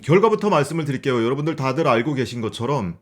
결과부터 말씀을 드릴게요. 여러분들 다들 알고 계신 것처럼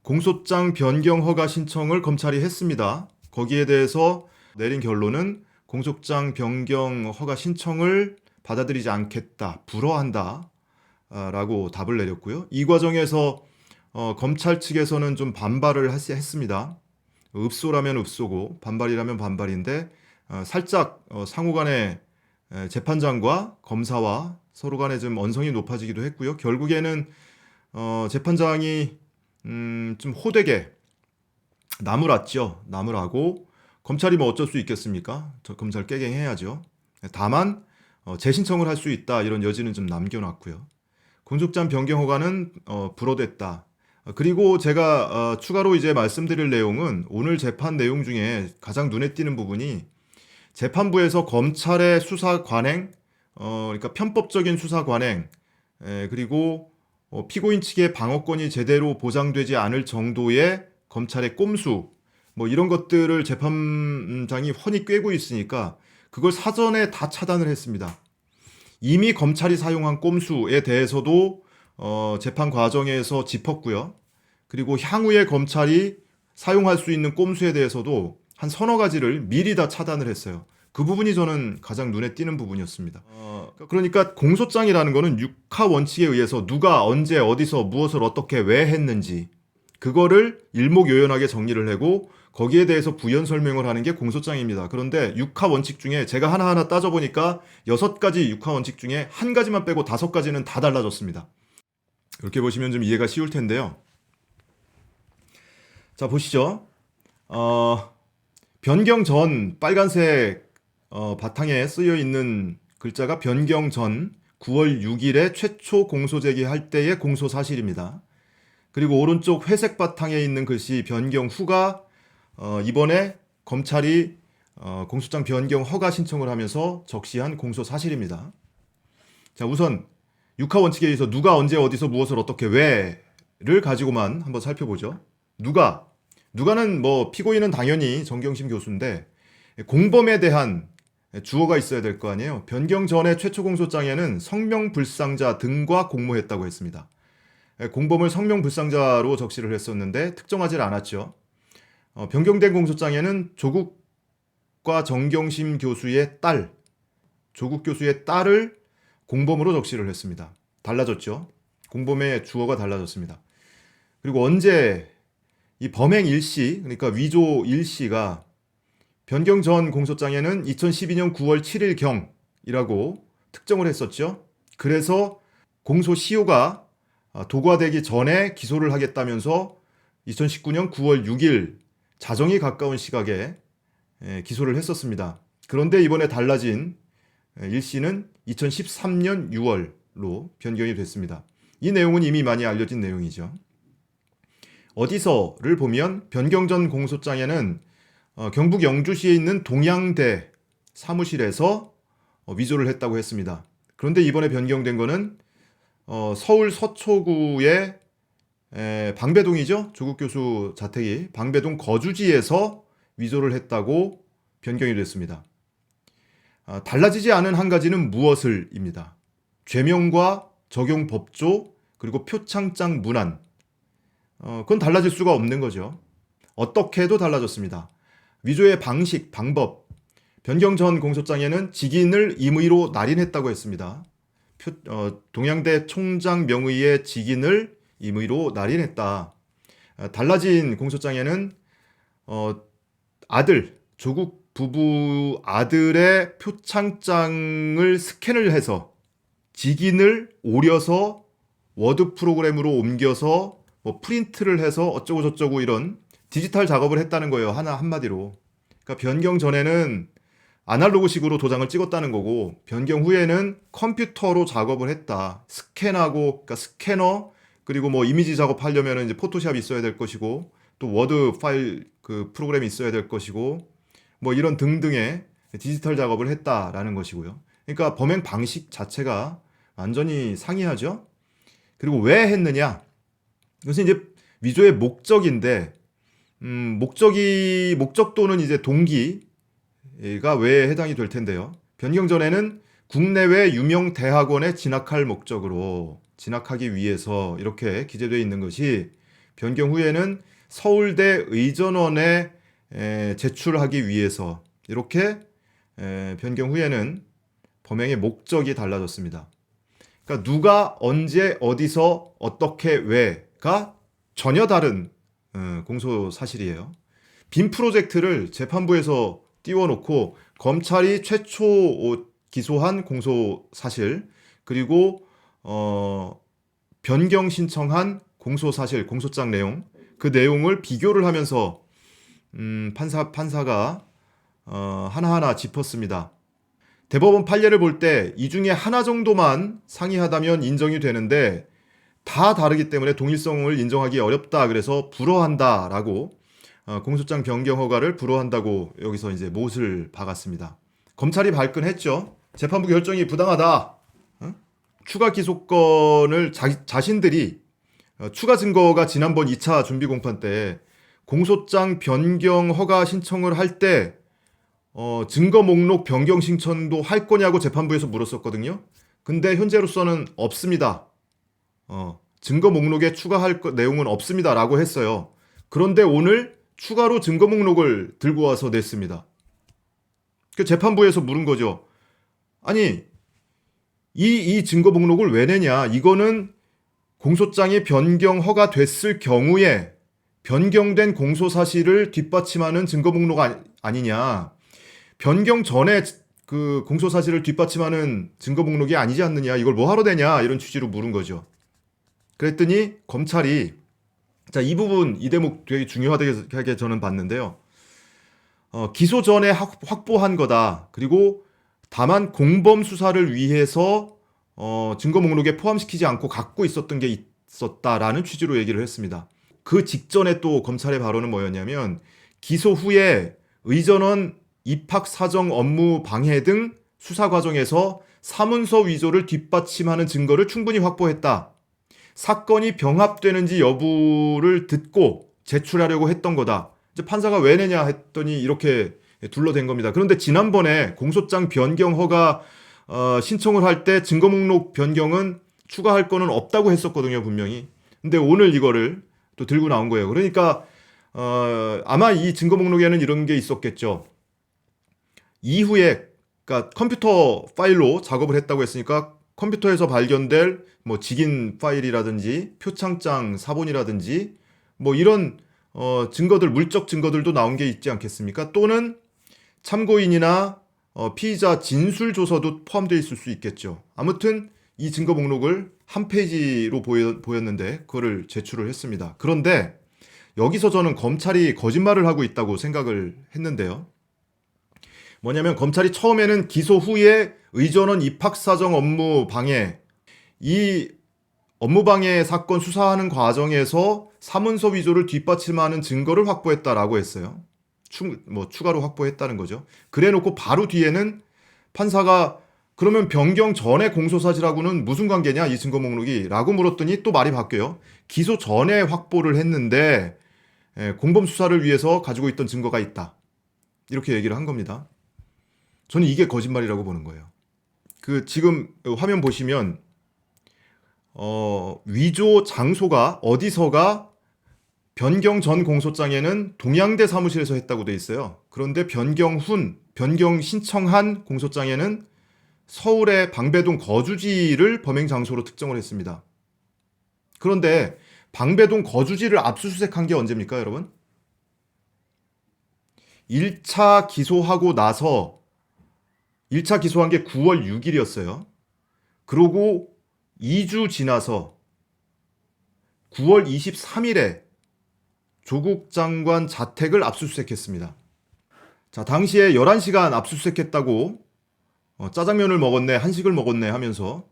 공소장 변경 허가 신청을 검찰이 했습니다. 거기에 대해서 내린 결론은 공소장 변경 허가 신청을 받아들이지 않겠다, 불허한다, 라고 답을 내렸고요. 이 과정에서 검찰 측에서는 좀 반발을 했습니다. 읍소라면 읍소고 반발이라면 반발인데 살짝 상호 간에 재판장과 검사와 서로 간에 좀 언성이 높아지기도 했고요. 결국에는 재판장이 좀 호되게 나무랐죠. 나무라고 검찰이 뭐 어쩔 수 있겠습니까? 저 검찰 깨갱해야죠. 다만 재신청을 할 수 있다 이런 여지는 좀 남겨놨고요. 공소장 변경 허가는 불허됐다. 그리고 제가 추가로 이제 말씀드릴 내용은 오늘 재판 내용 중에 가장 눈에 띄는 부분이 재판부에서 검찰의 수사 관행, 그러니까 편법적인 수사 관행, 그리고 피고인 측의 방어권이 제대로 보장되지 않을 정도의 검찰의 꼼수, 뭐 이런 것들을 재판장이 훤히 꿰고 있으니까 그걸 사전에 다 차단을 했습니다. 이미 검찰이 사용한 꼼수에 대해서도 재판 과정에서 짚었고요. 그리고 향후에 검찰이 사용할 수 있는 꼼수에 대해서도 한 서너 가지를 미리 다 차단을 했어요. 그 부분이 저는 가장 눈에 띄는 부분이었습니다. 그러니까 공소장이라는 거는 육하 원칙에 의해서 누가 언제 어디서 무엇을 어떻게 왜 했는지 그거를 일목요연하게 정리를 하고 거기에 대해서 부연 설명을 하는 게 공소장입니다. 그런데 육하 원칙 중에 제가 하나하나 따져보니까 6가지 육하 원칙 중에 한 가지만 빼고 5가지는 다 달라졌습니다. 이렇게 보시면 좀 이해가 쉬울 텐데요. 자, 보시죠. 변경 전 빨간색 바탕에 쓰여 있는 글자가 변경 전 9월 6일에 최초 공소 제기할 때의 공소 사실입니다. 그리고 오른쪽 회색 바탕에 있는 글씨 변경 후가 이번에 검찰이 공소장 변경 허가 신청을 하면서 적시한 공소 사실입니다. 자, 우선 육하 원칙에 의해서 누가 언제 어디서 무엇을 어떻게 왜를 가지고만 한번 살펴보죠. 누가는 뭐 피고인은 당연히 정경심 교수인데 공범에 대한 주어가 있어야 될 거 아니에요. 변경 전에 최초 공소장에는 성명불상자 등과 공모했다고 했습니다. 공범을 성명불상자로 적시를 했었는데 특정하지 않았죠. 변경된 공소장에는 조국과 정경심 교수의 딸, 조국 교수의 딸을 공범으로 적시를 했습니다. 달라졌죠. 공범의 주어가 달라졌습니다. 그리고 언제 이 범행 일시, 그러니까 위조 일시가 변경 전 공소장에는 2012년 9월 7일 경이라고 특정을 했었죠. 그래서 공소시효가 도과되기 전에 기소를 하겠다면서 2019년 9월 6일 자정이 가까운 시각에 기소를 했었습니다. 그런데 이번에 달라진 일시는 2013년 6월로 변경이 됐습니다. 이 내용은 이미 많이 알려진 내용이죠. 어디서를 보면 변경 전 공소장에는 경북 영주시에 있는 동양대 사무실에서 위조를 했다고 했습니다. 그런데 이번에 변경된 거는 서울 서초구의 방배동이죠. 조국 교수 자택이 방배동 거주지에서 위조를 했다고 변경이 됐습니다. 달라지지 않은 한 가지는 무엇을입니다. 죄명과 적용 법조 그리고 표창장 문안 그건 달라질 수가 없는 거죠. 어떻게 해도 달라졌습니다. 위조의 방식, 방법 변경 전 공소장에는 직인을 임의로 날인했다고 했습니다. 동양대 총장 명의의 직인을 임의로 날인했다. 달라진 공소장에는 조국 부부 아들의 표창장을 스캔을 해서 직인을 오려서 워드 프로그램으로 옮겨서 뭐 프린트를 해서 어쩌고 저쩌고 이런 디지털 작업을 했다는 거예요. 한마디로. 그러니까 변경 전에는 아날로그식으로 도장을 찍었다는 거고 변경 후에는 컴퓨터로 작업을 했다. 스캔하고 그러니까 스캐너 그리고 뭐 이미지 작업하려면 이제 포토샵이 있어야 될 것이고 또 워드 파일 그 프로그램이 있어야 될 것이고 뭐 이런 등등의 디지털 작업을 했다라는 것이고요. 그러니까 범행 방식 자체가 완전히 상이하죠. 그리고 왜 했느냐? 이것은 이제 위조의 목적인데 목적도는 이제 동기가 왜 해당이 될 텐데요. 변경 전에는 국내외 유명 대학원에 진학할 목적으로 진학하기 위해서 이렇게 기재되어 있는 것이 변경 후에는 서울대 의전원에 제출하기 위해서 이렇게 변경 후에는 범행의 목적이 달라졌습니다. 그러니까 누가 언제 어디서 어떻게 왜가 전혀 다른 공소 사실이에요. 빈 프로젝트를 재판부에서 띄워놓고 검찰이 최초 기소한 공소 사실 그리고 변경 신청한 공소 사실 공소장 내용 그 내용을 비교를 하면서 판사가 하나하나 짚었습니다. 대법원 판례를 볼 때 이 중에 하나 정도만 상이하다면 인정이 되는데 다 다르기 때문에 동일성을 인정하기 어렵다. 그래서 불허한다라고 공소장 변경 허가를 불허한다고 여기서 이제 못을 박았습니다. 검찰이 발끈했죠. 재판부 결정이 부당하다. 추가 기소권을 자신들이 추가 증거가 지난번 2차 준비 공판 때 공소장 변경 허가 신청을 할 때 증거 목록 변경 신청도 할 거냐고 재판부에서 물었었거든요. 근데 현재로서는 없습니다. 증거 목록에 추가할 내용은 없습니다라고 했어요. 그런데 오늘 추가로 증거 목록을 들고 와서 냈습니다. 그 재판부에서 물은 거죠. 아니, 이 증거 목록을 왜 내냐? 이거는 공소장이 변경 허가됐을 경우에 변경된 공소 사실을 뒷받침하는 증거 목록 아니냐? 변경 전에 그 공소 사실을 뒷받침하는 증거 목록이 아니지 않느냐? 이걸 뭐 하러 내냐? 이런 취지로 물은 거죠. 그랬더니 검찰이 자, 이 부분 이 대목 되게 중요하게 저는 봤는데요. 기소 전에 확보한 거다. 그리고 다만 공범 수사를 위해서 증거 목록에 포함시키지 않고 갖고 있었던 게 있었다라는 취지로 얘기를 했습니다. 그 직전에 또 검찰의 발언은 뭐였냐면 기소 후에 의전원 입학 사정 업무 방해 등 수사 과정에서 사문서 위조를 뒷받침하는 증거를 충분히 확보했다. 사건이 병합되는지 여부를 듣고 제출하려고 했던 거다. 이제 판사가 왜 내냐 했더니 이렇게 둘러댄 겁니다. 그런데 지난번에 공소장 변경 허가 신청을 할 때 증거 목록 변경은 추가할 거는 없다고 했었거든요, 분명히. 근데 오늘 이거를 또 들고 나온 거예요. 그러니까 아마 이 증거 목록에는 이런 게 있었겠죠. 이후에 그러니까 컴퓨터 파일로 작업을 했다고 했으니까 컴퓨터에서 발견될 뭐 직인 파일이라든지 표창장 사본이라든지 뭐 이런 증거들 물적 증거들도 나온 게 있지 않겠습니까? 또는 참고인이나 피의자 진술 조서도 포함되어 있을 수 있겠죠. 아무튼 이 증거 목록을 한 페이지로 보였는데 그거를 제출을 했습니다. 그런데 여기서 저는 검찰이 거짓말을 하고 있다고 생각을 했는데요. 뭐냐면 검찰이 처음에는 기소 후에 의전원 입학사정 업무 방해 이 업무방해 사건 수사하는 과정에서 사문서 위조를 뒷받침하는 증거를 확보했다라고 했어요. 추가로 확보했다는 거죠. 그래놓고 바로 뒤에는 판사가 그러면 변경 전에 공소사실하고는 무슨 관계냐 이 증거 목록이 라고 물었더니 또 말이 바뀌어요. 기소 전에 확보를 했는데 공범 수사를 위해서 가지고 있던 증거가 있다. 이렇게 얘기를 한 겁니다. 저는 이게 거짓말이라고 보는 거예요. 그 지금 화면 보시면 위조 장소가 어디서가 변경 전 공소장에는 동양대 사무실에서 했다고 돼 있어요. 그런데 변경 신청한 공소장에는 서울의 방배동 거주지를 범행 장소로 특정을 했습니다. 그런데 방배동 거주지를 압수수색한 게 언제입니까, 여러분? 1차 기소하고 나서 1차 기소한 게 9월 6일이었어요. 그러고 2주 지나서 9월 23일에 조국 장관 자택을 압수수색했습니다. 자, 당시에 11시간 압수수색했다고 짜장면을 먹었네, 한식을 먹었네 하면서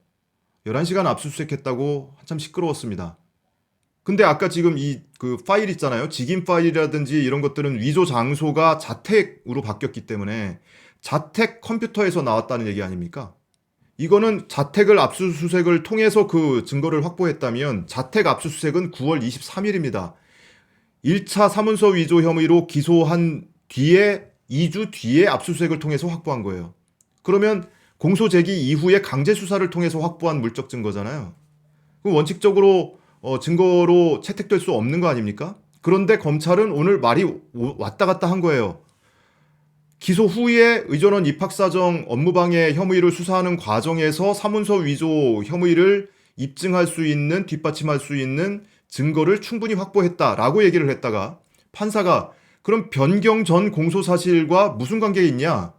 11시간 압수수색했다고 한참 시끄러웠습니다. 근데 아까 지금 그 파일 있잖아요. 직인 파일이라든지 이런 것들은 위조 장소가 자택으로 바뀌었기 때문에 자택 컴퓨터에서 나왔다는 얘기 아닙니까? 이거는 자택을 압수수색을 통해서 그 증거를 확보했다면 자택 압수수색은 9월 23일입니다. 1차 사문서 위조 혐의로 기소한 뒤에 2주 뒤에 압수수색을 통해서 확보한 거예요. 그러면 공소 제기 이후에 강제 수사를 통해서 확보한 물적 증거잖아요. 그 원칙적으로 증거로 채택될 수 없는 거 아닙니까? 그런데 검찰은 오늘 말이 왔다 갔다 한 거예요. 기소 후에 의전원 입학사정 업무방해 혐의를 수사하는 과정에서 사문서 위조 혐의를 입증할 수 있는, 뒷받침할 수 있는 증거를 충분히 확보했다라고 얘기를 했다가 판사가 그럼 변경 전 공소사실과 무슨 관계 있냐?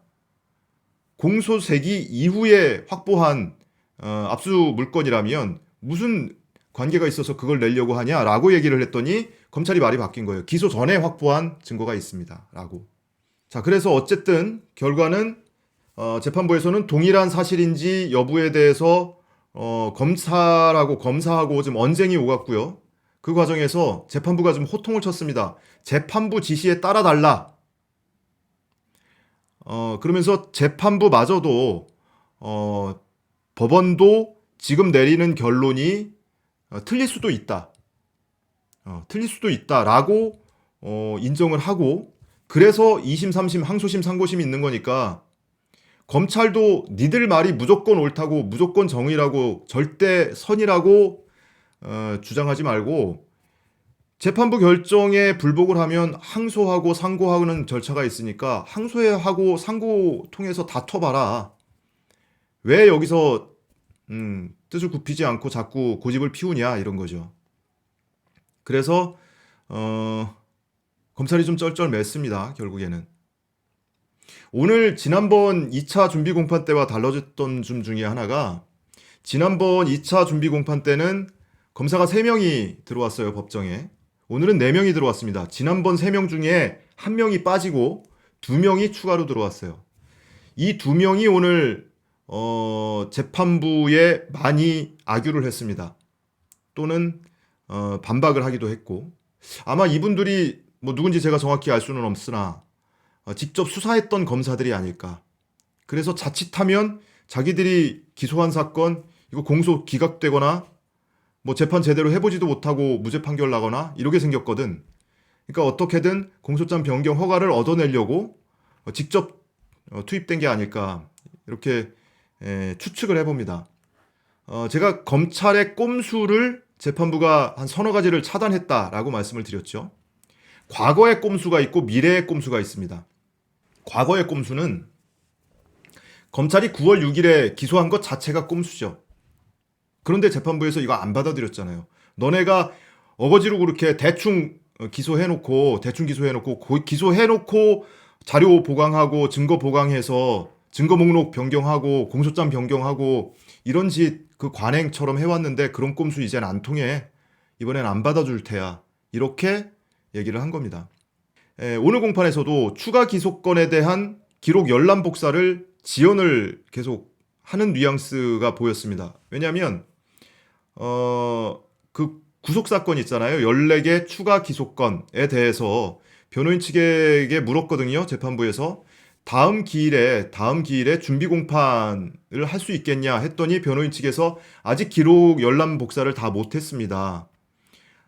공소세기 이후에 확보한 압수 물건이라면 무슨 관계가 있어서 그걸 내려고 하냐라고 얘기를 했더니 검찰이 말이 바뀐 거예요. 기소 전에 확보한 증거가 있습니다라고. 자, 그래서 어쨌든 결과는 재판부에서는 동일한 사실인지 여부에 대해서 검사하고 지금 언쟁이 오갔고요. 그 과정에서 재판부가 좀 호통을 쳤습니다. 재판부 지시에 따라달라. 그러면서 재판부마저도 법원도 지금 내리는 결론이 틀릴 수도 있다. 틀릴 수도 있다라고 인정을 하고 그래서 2심, 3심, 항소심, 상고심이 있는 거니까 검찰도 니들 말이 무조건 옳다고 무조건 정의라고 절대 선이라고 주장하지 말고 재판부 결정에 불복을 하면 항소하고 상고하는 절차가 있으니까 항소하고 상고 통해서 다퉈봐라. 왜 여기서 뜻을 굽히지 않고 자꾸 고집을 피우냐 이런 거죠. 그래서 검찰이 좀 쩔쩔맸습니다. 결국에는. 오늘 지난번 2차 준비 공판 때와 달라졌던 점 중에 하나가 지난번 2차 준비 공판 때는 검사가 3명이 들어왔어요. 법정에. 오늘은 4명이 들어왔습니다. 지난번 3명 중에 1명이 빠지고 2명이 추가로 들어왔어요. 이 2명이 오늘 재판부에 많이 악유를 했습니다. 또는 반박을 하기도 했고 아마 이분들이 뭐 누군지 제가 정확히 알 수는 없으나 직접 수사했던 검사들이 아닐까. 그래서 자칫하면 자기들이 기소한 사건 이거 공소 기각되거나 뭐 재판 제대로 해보지도 못하고 무죄 판결 나거나 이렇게 생겼거든. 그러니까 어떻게든 공소장 변경 허가를 얻어내려고 직접 투입된 게 아닐까 이렇게 추측을 해봅니다. 제가 검찰의 꼼수를 재판부가 한 서너 가지를 차단했다라고 말씀을 드렸죠. 과거의 꼼수가 있고 미래의 꼼수가 있습니다. 과거의 꼼수는 검찰이 9월 6일에 기소한 것 자체가 꼼수죠. 그런데 재판부에서 이거 안 받아들였잖아요. 너네가 어거지로 그렇게 대충 기소해놓고 자료 보강하고 증거 보강해서 증거 목록 변경하고 공소장 변경하고 이런 짓 그 관행처럼 해왔는데 그런 꼼수 이젠 안 통해. 이번엔 안 받아줄 테야. 이렇게 얘기를 한 겁니다. 오늘 공판에서도 추가 기소권에 대한 기록 열람 복사를 지연을 계속 하는 뉘앙스가 보였습니다. 왜냐하면 그 구속 사건 있잖아요. 14개 추가 기소권에 대해서 변호인 측에게 물었거든요. 재판부에서 다음 기일에 준비 공판을 할 수 있겠냐 했더니 변호인 측에서 아직 기록 열람 복사를 다 못했습니다.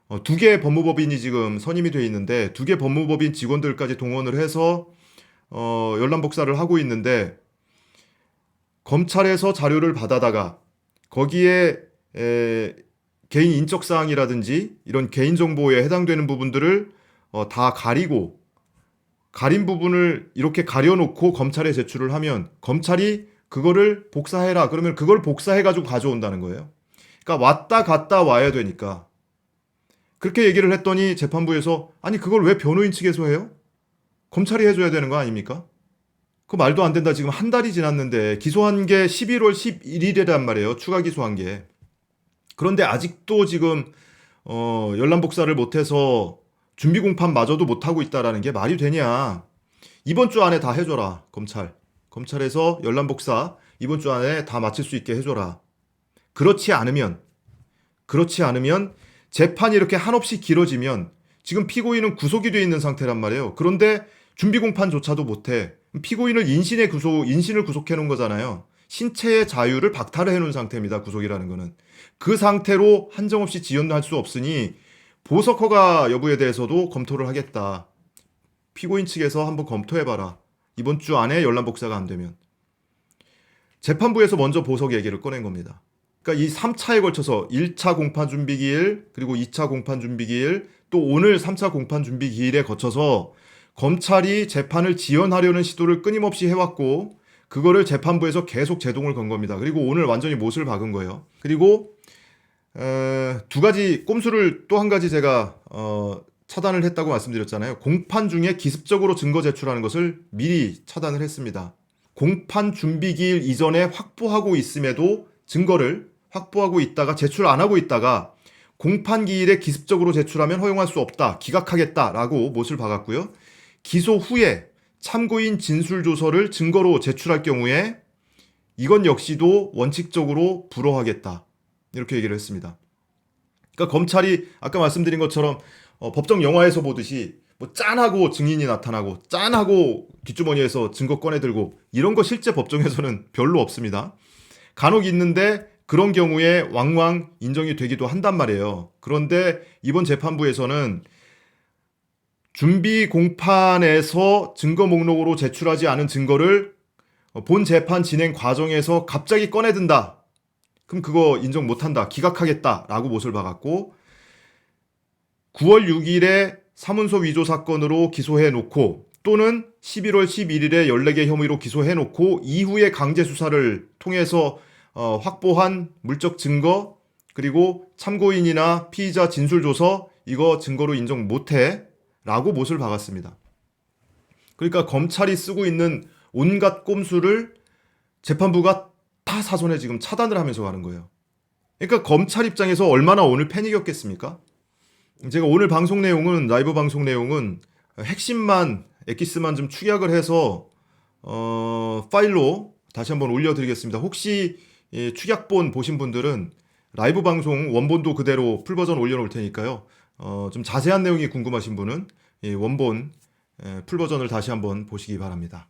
2개 법무법인이 지금 선임이 돼 있는데 2개 법무법인 직원들까지 동원을 해서 열람 복사를 하고 있는데 검찰에서 자료를 받아다가 거기에 개인 인적 사항이라든지 이런 개인 정보에 해당되는 부분들을 다 가린 부분을 이렇게 가려놓고 검찰에 제출을 하면 검찰이 그거를 복사해라. 그러면 그걸 복사해가지고 가져온다는 거예요. 그러니까 왔다 갔다 와야 되니까. 그렇게 얘기를 했더니 재판부에서 아니 그걸 왜 변호인 측에서 해요? 검찰이 해줘야 되는 거 아닙니까? 그 말도 안 된다. 지금 한 달이 지났는데 기소한 게 11월 11일이란 말이에요. 추가 기소한 게. 그런데 아직도 지금 열람 복사를 못해서 준비 공판마저도 못하고 있다라는 게 말이 되냐. 이번 주 안에 다 해줘라. 검찰에서 열람 복사 이번 주 안에 다 마칠 수 있게 해줘라. 그렇지 않으면 재판이 이렇게 한없이 길어지면 지금 피고인은 구속이 돼 있는 상태란 말이에요. 그런데 준비 공판조차도 못해. 피고인을 인신을 구속해 놓은 거잖아요. 신체의 자유를 박탈해 놓은 상태입니다. 구속이라는 거는. 그 상태로 한정없이 지연할 수 없으니 보석 허가 여부에 대해서도 검토를 하겠다. 피고인 측에서 한번 검토해봐라. 이번 주 안에 열람 복사가 안 되면. 재판부에서 먼저 보석 얘기를 꺼낸 겁니다. 그러니까 이 3차에 걸쳐서 1차 공판 준비 기일, 그리고 2차 공판 준비 기일, 또 오늘 3차 공판 준비 기일에 거쳐서 검찰이 재판을 지연하려는 시도를 끊임없이 해왔고, 그거를 재판부에서 계속 제동을 건 겁니다. 그리고 오늘 완전히 못을 박은 거예요. 그리고 두 가지 꼼수를, 또 한 가지 제가 차단을 했다고 말씀드렸잖아요. 공판 중에 기습적으로 증거 제출하는 것을 미리 차단을 했습니다. 공판 준비 기일 이전에 확보하고 있음에도 증거를 확보하고 있다가 제출 안 하고 있다가 공판 기일에 기습적으로 제출하면 허용할 수 없다, 기각하겠다라고 못을 박았고요. 기소 후에 참고인 진술 조서를 증거로 제출할 경우에 이건 역시도 원칙적으로 불허하겠다, 이렇게 얘기를 했습니다. 그러니까 검찰이 아까 말씀드린 것처럼 법정 영화에서 보듯이 뭐 짠하고 증인이 나타나고 짠하고 뒷주머니에서 증거 꺼내 들고 이런 거 실제 법정에서는 별로 없습니다. 간혹 있는데 그런 경우에 왕왕 인정이 되기도 한단 말이에요. 그런데 이번 재판부에서는 준비 공판에서 증거 목록으로 제출하지 않은 증거를 본 재판 진행 과정에서 갑자기 꺼내든다, 그럼 그거 인정 못한다, 기각하겠다라고 못을 박았고, 9월 6일에 사문서 위조 사건으로 기소해놓고 또는 11월 11일에 14개 혐의로 기소해놓고 이후에 강제 수사를 통해서 확보한 물적 증거, 그리고 참고인이나 피의자 진술조서, 이거 증거로 인정 못해 라고 못을 박았습니다. 그러니까 검찰이 쓰고 있는 온갖 꼼수를 재판부가 다 사전에 지금 차단을 하면서 가는 거예요. 그러니까 검찰 입장에서 얼마나 오늘 패닉이었겠습니까? 제가 오늘 방송 내용은, 라이브 방송 내용은 핵심만, 엑기스만 좀 축약을 해서 파일로 다시 한번 올려드리겠습니다. 혹시 축약본 보신 분들은 라이브 방송 원본도 그대로 풀버전 올려놓을 테니까요. 좀 자세한 내용이 궁금하신 분은 원본 풀버전을 다시 한번 보시기 바랍니다.